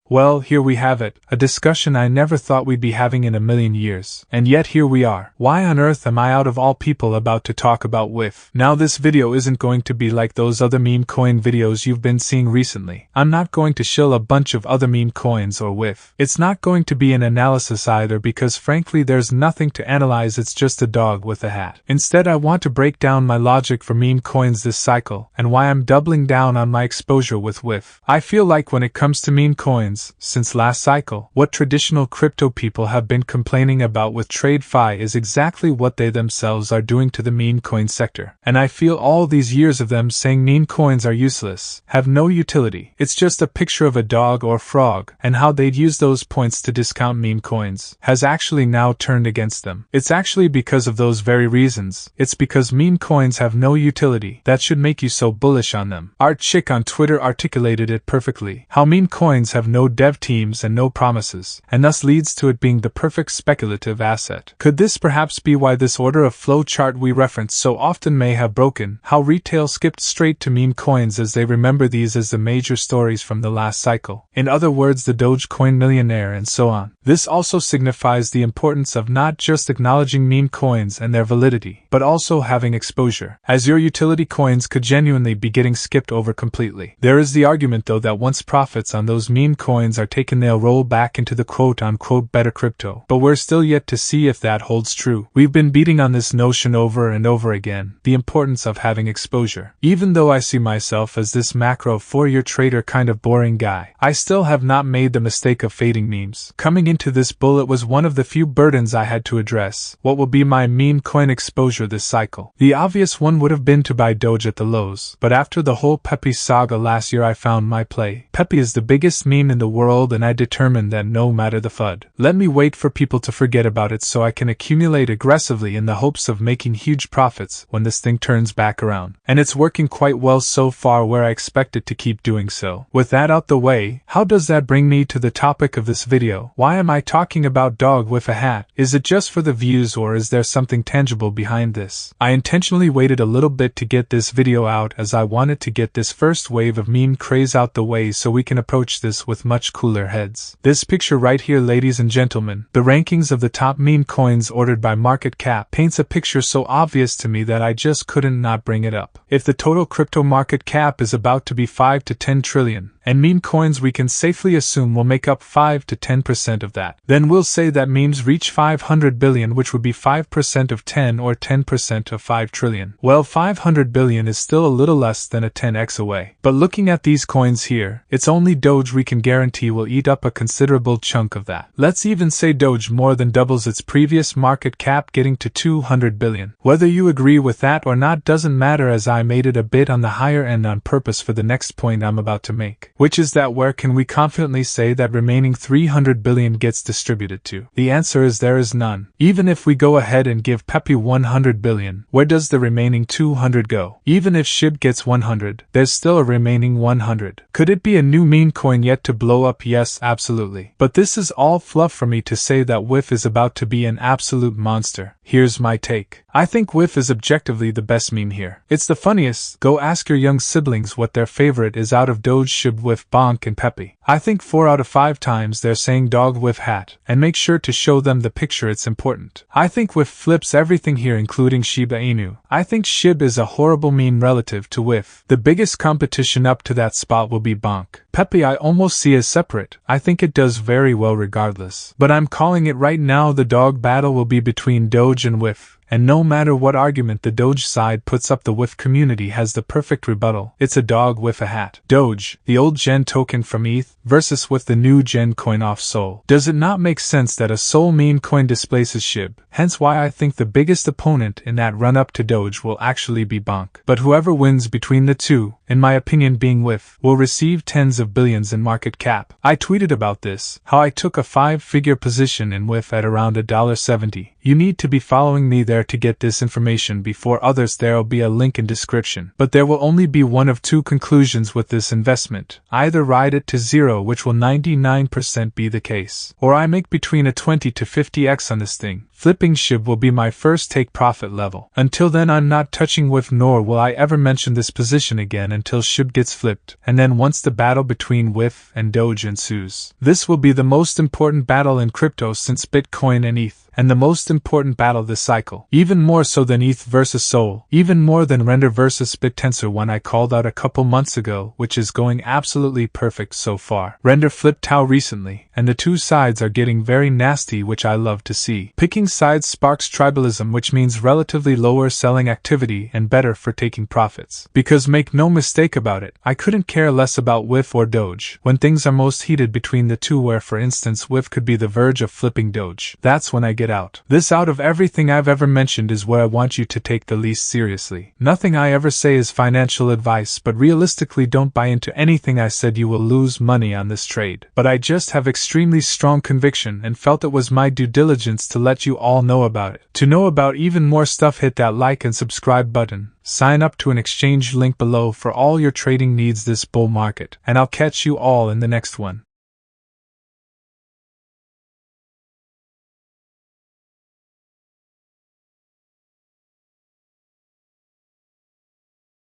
Well, here we have it, a discussion I never thought we'd be having in a million years. And yet here we are. Why on earth am I out of all people about to talk about WIF? Now this video isn't going to be like those other meme coin videos you've been seeing recently. I'm not going to shill a bunch of other meme coins or WIF. It's not going to be an analysis either because frankly there's nothing to analyze, it's just a dog with a hat. Instead I want to break down my logic for meme coins this cycle and why I'm doubling down on my exposure with WIF. I feel like when it comes to meme coins, since last cycle, what traditional crypto people have been complaining about with TradeFi is exactly what they themselves are doing to the meme coin sector. And I feel all these years of them saying meme coins are useless, have no utility, it's just a picture of a dog or frog, and how they'd use those points to discount meme coins, has actually now turned against them. It's actually because of those very reasons. It's because meme coins have no utility that should make you so bullish on them. Art Chick on Twitter articulated it perfectly. How meme coins have no dev teams and no promises, and thus leads to it being the perfect speculative asset. Could this perhaps be why this order of flow chart we reference so often may have broken? How retail skipped straight to meme coins as they remember these as the major stories from the last cycle. In other words, the dogecoin millionaire and so on. This also signifies the importance of not just acknowledging meme coins and their validity, but also having exposure, as your utility coins could genuinely be getting skipped over completely. There is the argument though that once profits on those meme coins are taken they'll roll back into the quote-unquote better crypto, but we're still yet to see if that holds true. We've been beating on this notion over and over again, the importance of having exposure. Even though I see myself as this macro 4-year trader kind of boring guy, I still have not made the mistake of fading memes. Coming into this bull it was one of the few burdens I had to address. What will be my meme coin exposure this cycle? The obvious one would have been to buy Doge at the lows, but after the whole Pepe saga last year I found my play. Pepe is the biggest meme in the world and I determined that no matter the FUD, let me wait for people to forget about it so I can accumulate aggressively in the hopes of making huge profits when this thing turns back around. And it's working quite well so far where I expect it to keep doing so. With that out the way, how does that bring me to the topic of this video? Why am I talking about dogwifhat? Is it just for the views or is there something tangible behind this? I intentionally waited a little bit to get this video out as I wanted to get this first wave of meme craze out the way so we can approach this with much cooler heads. This picture right here, ladies and gentlemen, the rankings of the top meme coins ordered by market cap, paints a picture so obvious to me that I just couldn't not bring it up. If the total crypto market cap is about to be 5 to 10 trillion, and meme coins we can safely assume will make up 5 to 10% of that, then we'll say that memes reach 500 billion, which would be 5% of 10 or 10% of 5 trillion. Well, 500 billion is still a little less than a 10x away. But looking at these coins here, it's only Doge we can guarantee will eat up a considerable chunk of that. Let's even say Doge more than doubles its previous market cap, getting to 200 billion. Whether you agree with that or not doesn't matter, as I made it a bit on the higher end on purpose for the next point I'm about to make, which is that where can we confidently say that remaining 300 billion gets distributed to? The answer is there is none. Even if we go ahead and give Pepe 100 billion, where does the remaining 200 go? Even if SHIB gets 100, there's still a remaining 100. Could it be a new meme coin yet to blow up? Yes, absolutely. But this is all fluff for me to say that WIF is about to be an absolute monster. Here's my take. I think WIF is objectively the best meme here. It's the funniest. Go ask your young siblings what their favorite is out of Doge, SHIB, WIF, bonk, and pepe. I think 4 out of 5 times they're saying dogwifhat, and make sure to show them the picture, it's important. I think WIF flips everything here, including Shiba Inu. I think SHIB is a horrible meme relative to WIF. The biggest competition up to that spot will be bonk. Pepe I almost see as separate. I think it does very well regardless. But I'm calling it right now, the dog battle will be between Doge and WIF. And no matter what argument the Doge side puts up, the WIF community has the perfect rebuttal. It's a dogwifhat. Doge, the old gen token from ETH, versus with the new gen coin off Sol. Does it not make sense that a Sol meme coin displaces SHIB? Hence why I think the biggest opponent in that run-up to Doge will actually be bonk. But whoever wins between the two, in my opinion being WIF, will receive tens of billions in market cap. I tweeted about this, how I took a 5-figure position in WIF at around $1.70. You need to be following me there to get this information before others. There'll be a link in description. But there will only be one of two conclusions with this investment. Either ride it to zero, which will 99% be the case, or I make between a 20 to 50x on this thing. Flipping SHIB will be my first take profit level. Until then I'm not touching WIF, nor will I ever mention this position again until SHIB gets flipped, and then once the battle between WIF and Doge ensues. This will be the most important battle in crypto since Bitcoin and ETH, and the most important battle this cycle. Even more so than ETH versus Sol, even more than Render versus BitTensor one I called out a couple months ago, which is going absolutely perfect so far. Render flipped Tau recently, and the two sides are getting very nasty, which I love to see. Picking sides sparks tribalism, which means relatively lower selling activity and better for taking profits. Because make no mistake about it, I couldn't care less about WIF or Doge when things are most heated between the two, where for instance WIF could be the verge of flipping Doge. That's when I get out. This out of everything I've ever mentioned is where I want you to take the least seriously. Nothing I ever say is financial advice, but realistically don't buy into anything I said. You will lose money on this trade. But I just have extremely strong conviction and felt it was my due diligence to let you all know about it. To know about even more stuff, hit that like and subscribe button. Sign up to an exchange link below for all your trading needs this bull market, and I'll catch you all in the next one.